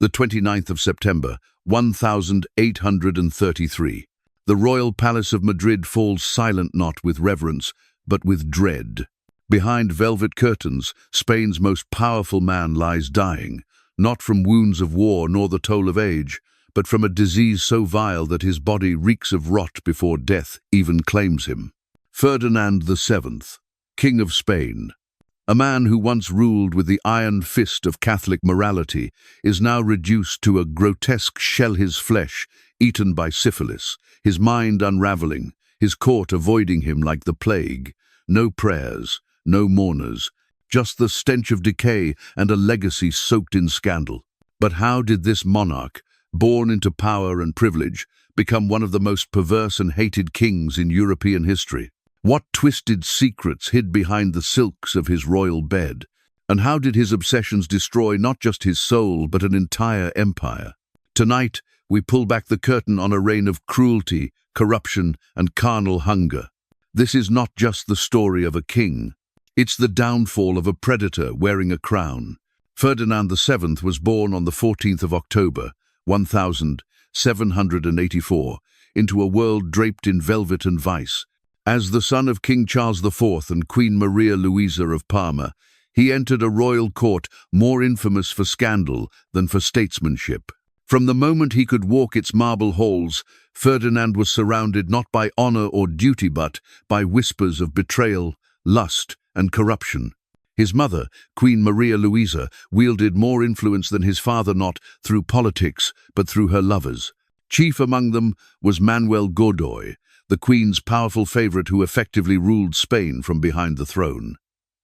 The 29th of September, 1833. The royal palace of Madrid falls silent not with reverence, but with dread. Behind velvet curtains, Spain's most powerful man lies dying, not from wounds of war nor the toll of age, but from a disease so vile that his body reeks of rot before death even claims him. Ferdinand VII, King of Spain. A man who once ruled with the iron fist of Catholic morality is now reduced to a grotesque shell, his flesh eaten by syphilis, his mind unraveling, his court avoiding him like the plague. No prayers, no mourners, just the stench of decay and a legacy soaked in scandal. But how did this monarch, born into power and privilege, become one of the most perverse and hated kings in European history? What twisted secrets hid behind the silks of his royal bed? And how did his obsessions destroy not just his soul, but an entire empire? Tonight, we pull back the curtain on a reign of cruelty, corruption, and carnal hunger. This is not just the story of a king. It's the downfall of a predator wearing a crown. Ferdinand VII was born on the 14th of October, 1784, into a world draped in velvet and vice. As the son of King Charles IV and Queen Maria Louisa of Parma, he entered a royal court more infamous for scandal than for statesmanship. From the moment he could walk its marble halls, Ferdinand was surrounded not by honor or duty but by whispers of betrayal, lust, and corruption. His mother, Queen Maria Louisa, wielded more influence than his father not through politics but through her lovers. Chief among them was Manuel Godoy, the Queen's powerful favorite who effectively ruled Spain from behind the throne.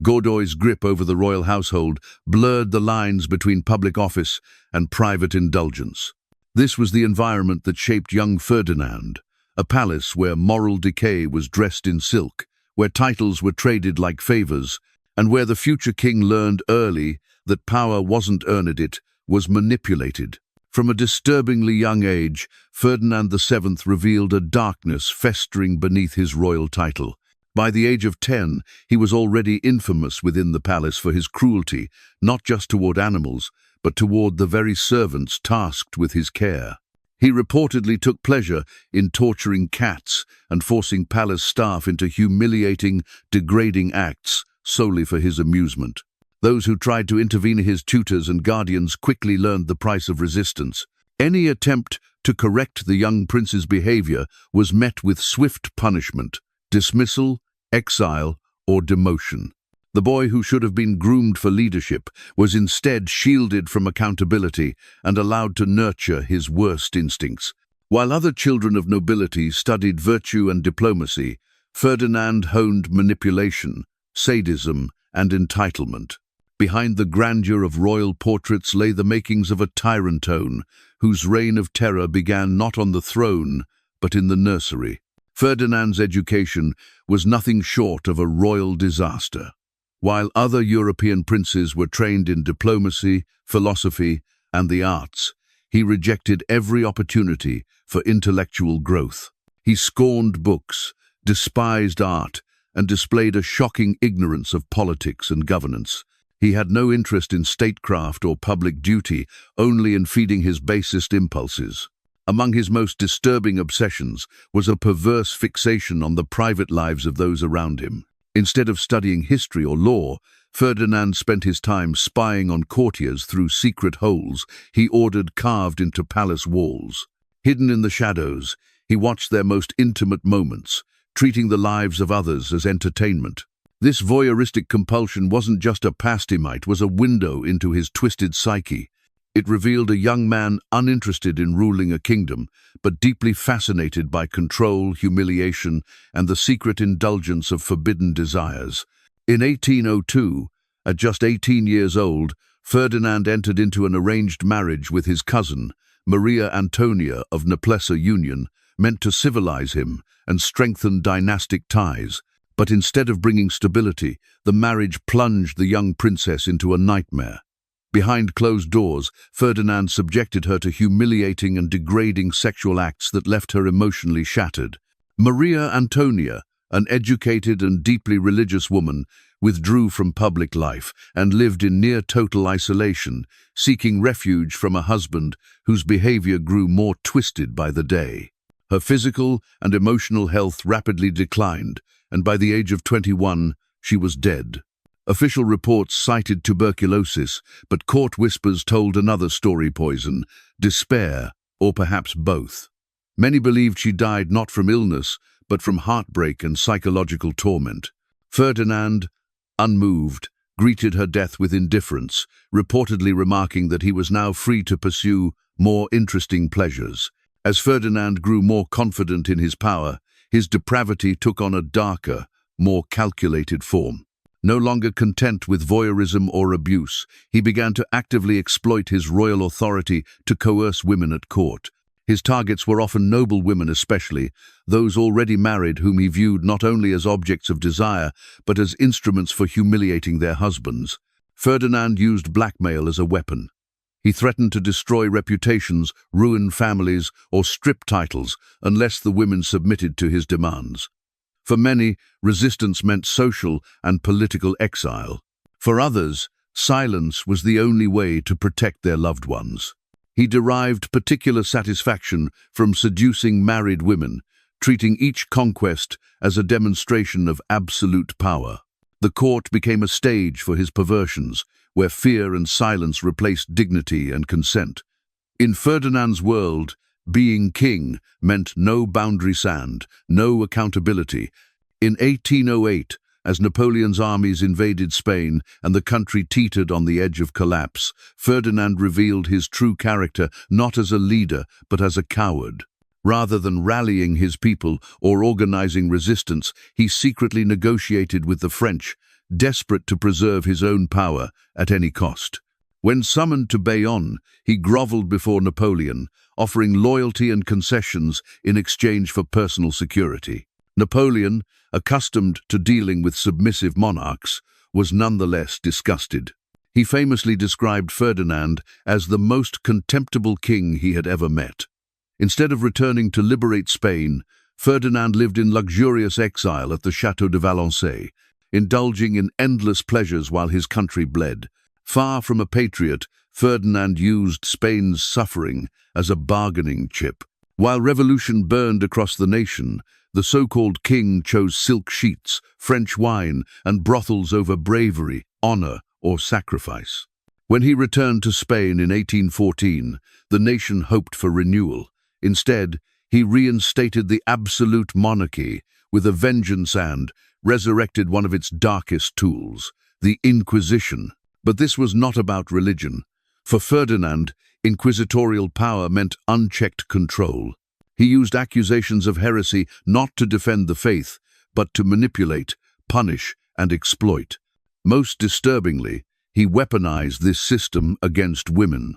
Godoy's grip over the royal household blurred the lines between public office and private indulgence. This was the environment that shaped young Ferdinand, a palace where moral decay was dressed in silk, where titles were traded like favors, and where the future king learned early that power wasn't earned, it was manipulated. From a disturbingly young age, Ferdinand VII revealed a darkness festering beneath his royal title. By the age of 10, he was already infamous within the palace for his cruelty, not just toward animals, but toward the very servants tasked with his care. He reportedly took pleasure in torturing cats and forcing palace staff into humiliating, degrading acts solely for his amusement. Those who tried to intervene, his tutors and guardians, quickly learned the price of resistance. Any attempt to correct the young prince's behavior was met with swift punishment, dismissal, exile, or demotion. The boy who should have been groomed for leadership was instead shielded from accountability and allowed to nurture his worst instincts. While other children of nobility studied virtue and diplomacy, Ferdinand honed manipulation, sadism, and entitlement. Behind the grandeur of royal portraits lay the makings of a tyrantone, whose reign of terror began not on the throne, but in the nursery. Ferdinand's education was nothing short of a royal disaster. While other European princes were trained in diplomacy, philosophy, and the arts, he rejected every opportunity for intellectual growth. He scorned books, despised art, and displayed a shocking ignorance of politics and governance. He had no interest in statecraft or public duty, only in feeding his basest impulses. Among his most disturbing obsessions was a perverse fixation on the private lives of those around him. Instead of studying history or law, Ferdinand spent his time spying on courtiers through secret holes he ordered carved into palace walls. Hidden in the shadows, he watched their most intimate moments, treating the lives of others as entertainment. This voyeuristic compulsion wasn't just a pastime, it was a window into his twisted psyche. It revealed a young man uninterested in ruling a kingdom, but deeply fascinated by control, humiliation, and the secret indulgence of forbidden desires. In 1802, at just 18 years old, Ferdinand entered into an arranged marriage with his cousin, Maria Antonia of Noblesse Union, meant to civilize him and strengthen dynastic ties. But instead of bringing stability, the marriage plunged the young princess into a nightmare. Behind closed doors, Ferdinand subjected her to humiliating and degrading sexual acts that left her emotionally shattered. Maria Antonia, an educated and deeply religious woman, withdrew from public life, and lived in near-total isolation, seeking refuge from a husband whose behavior grew more twisted by the day. Her physical and emotional health rapidly declined, and by the age of 21, she was dead. Official reports cited tuberculosis, but court whispers told another story: poison, despair, or perhaps both. Many believed she died not from illness, but from heartbreak and psychological torment. Ferdinand, unmoved, greeted her death with indifference, reportedly remarking that he was now free to pursue more interesting pleasures. As Ferdinand grew more confident in his power, his depravity took on a darker, more calculated form. No longer content with voyeurism or abuse, he began to actively exploit his royal authority to coerce women at court. His targets were often noble women, especially those already married, whom he viewed not only as objects of desire, but as instruments for humiliating their husbands. Ferdinand used blackmail as a weapon. He threatened to destroy reputations, ruin families, or strip titles unless the women submitted to his demands. For many, resistance meant social and political exile. For others, silence was the only way to protect their loved ones. He derived particular satisfaction from seducing married women, treating each conquest as a demonstration of absolute power. The court became a stage for his perversions, where fear and silence replaced dignity and consent. In Ferdinand's world, being king meant no boundary sand, no accountability. In 1808, as Napoleon's armies invaded Spain and the country teetered on the edge of collapse, Ferdinand revealed his true character not as a leader but as a coward. Rather than rallying his people or organizing resistance, he secretly negotiated with the French, desperate to preserve his own power at any cost. When summoned to Bayonne, he groveled before Napoleon, offering loyalty and concessions in exchange for personal security. Napoleon, accustomed to dealing with submissive monarchs, was nonetheless disgusted. He famously described Ferdinand as the most contemptible king he had ever met. Instead of returning to liberate Spain, Ferdinand lived in luxurious exile at the Château de Valençay, indulging in endless pleasures while his country bled. Far from a patriot, Ferdinand used Spain's suffering as a bargaining chip. While revolution burned across the nation, the so-called king chose silk sheets, French wine, and brothels over bravery, honor, or sacrifice. When he returned to Spain in 1814, the nation hoped for renewal. Instead, he reinstated the absolute monarchy with a vengeance and resurrected one of its darkest tools, the Inquisition. But this was not about religion. For Ferdinand, inquisitorial power meant unchecked control. He used accusations of heresy not to defend the faith, but to manipulate, punish, and exploit. Most disturbingly, he weaponized this system against women.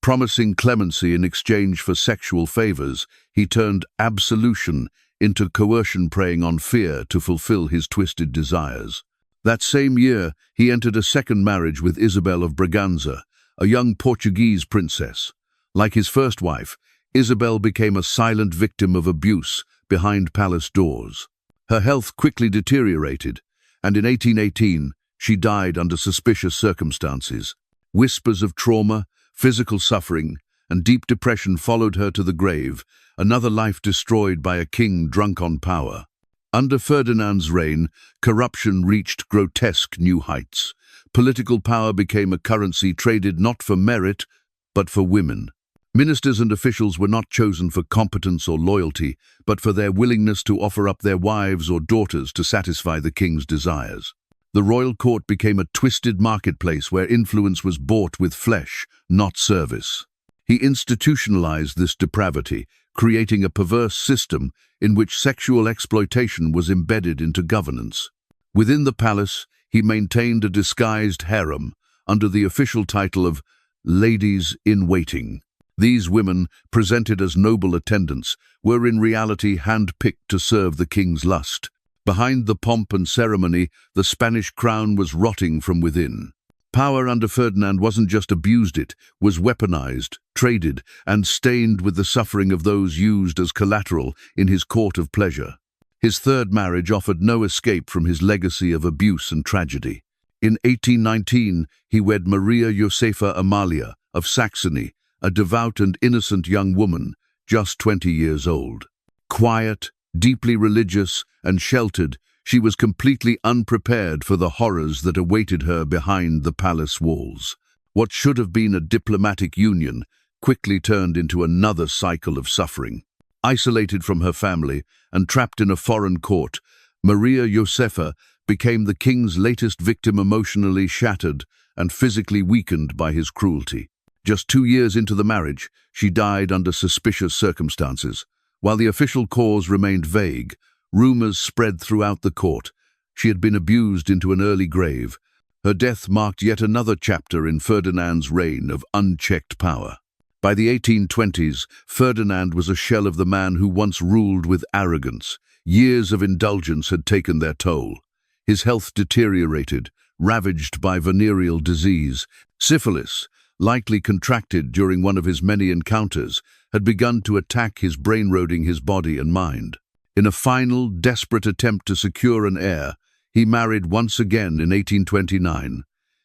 Promising clemency in exchange for sexual favors, he turned absolution into coercion, preying on fear to fulfill his twisted desires. That same year, he entered a second marriage with Isabel of Braganza, a young Portuguese princess. Like his first wife, Isabel became a silent victim of abuse behind palace doors. Her health quickly deteriorated, and in 1818, she died under suspicious circumstances. Whispers of trauma, physical suffering, and deep depression followed her to the grave, another life destroyed by a king drunk on power. Under Ferdinand's reign, corruption reached grotesque new heights. Political power became a currency traded not for merit, but for women. Ministers and officials were not chosen for competence or loyalty, but for their willingness to offer up their wives or daughters to satisfy the king's desires. The royal court became a twisted marketplace where influence was bought with flesh, not service. He institutionalized this depravity, creating a perverse system in which sexual exploitation was embedded into governance. Within the palace, he maintained a disguised harem under the official title of ladies-in-waiting. These women, presented as noble attendants, were in reality hand-picked to serve the king's lust. Behind the pomp and ceremony, the Spanish crown was rotting from within. Power under Ferdinand wasn't just abused, it was weaponized, traded, and stained with the suffering of those used as collateral in his court of pleasure. His third marriage offered no escape from his legacy of abuse and tragedy. In 1819, he wed Maria Josepha Amalia of Saxony, a devout and innocent young woman, just 20 years old. Quiet, deeply religious, and sheltered, she was completely unprepared for the horrors that awaited her behind the palace walls. What should have been a diplomatic union quickly turned into another cycle of suffering. Isolated from her family and trapped in a foreign court, Maria Josepha became the king's latest victim, emotionally shattered and physically weakened by his cruelty. Just 2 years into the marriage, she died under suspicious circumstances. While the official cause remained vague, rumors spread throughout the court. She had been abused into an early grave. Her death marked yet another chapter in Ferdinand's reign of unchecked power. By the 1820s, Ferdinand was a shell of the man who once ruled with arrogance. Years of indulgence had taken their toll. His health deteriorated, ravaged by venereal disease. Syphilis, likely contracted during one of his many encounters, had begun to attack his brain, eroding his body and mind. In a final, desperate attempt to secure an heir, he married once again in 1829.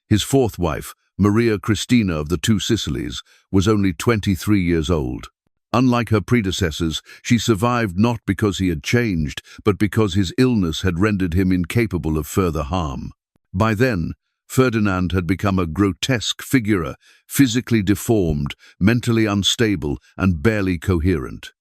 His fourth wife, Maria Cristina of the Two Sicilies, was only 23 years old. Unlike her predecessors, she survived not because he had changed, but because his illness had rendered him incapable of further harm. By then, Ferdinand had become a grotesque figure, physically deformed, mentally unstable, and barely coherent.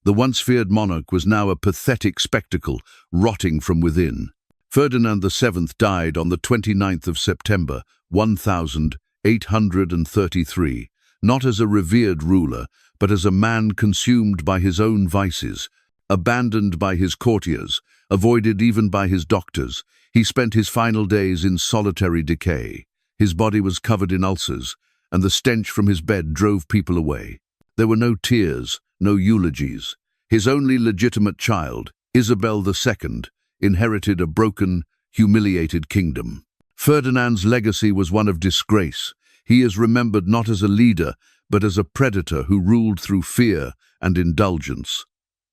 The once feared monarch was now a pathetic spectacle, rotting from within. Ferdinand VII died on the 29th of September, 1833, not as a revered ruler, but as a man consumed by his own vices. Abandoned by his courtiers, avoided even by his doctors, he spent his final days in solitary decay. His body was covered in ulcers, and the stench from his bed drove people away. There were no tears, no eulogies. His only legitimate child, Isabel II, inherited a broken, humiliated kingdom. Ferdinand's legacy was one of disgrace. He is remembered not as a leader, but as a predator who ruled through fear and indulgence.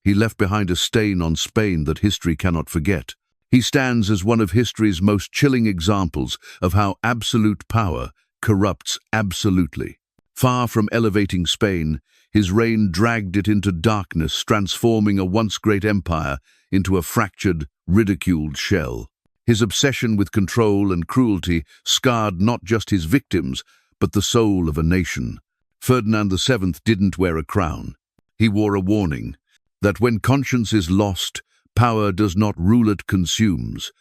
He left behind a stain on Spain that history cannot forget. He stands as one of history's most chilling examples of how absolute power corrupts absolutely. Far from elevating Spain, his reign dragged it into darkness, transforming a once great empire into a fractured, ridiculed shell. His obsession with control and cruelty scarred not just his victims, but the soul of a nation. Ferdinand VII didn't wear a crown. He wore a warning that when conscience is lost, power does not rule, it consumes.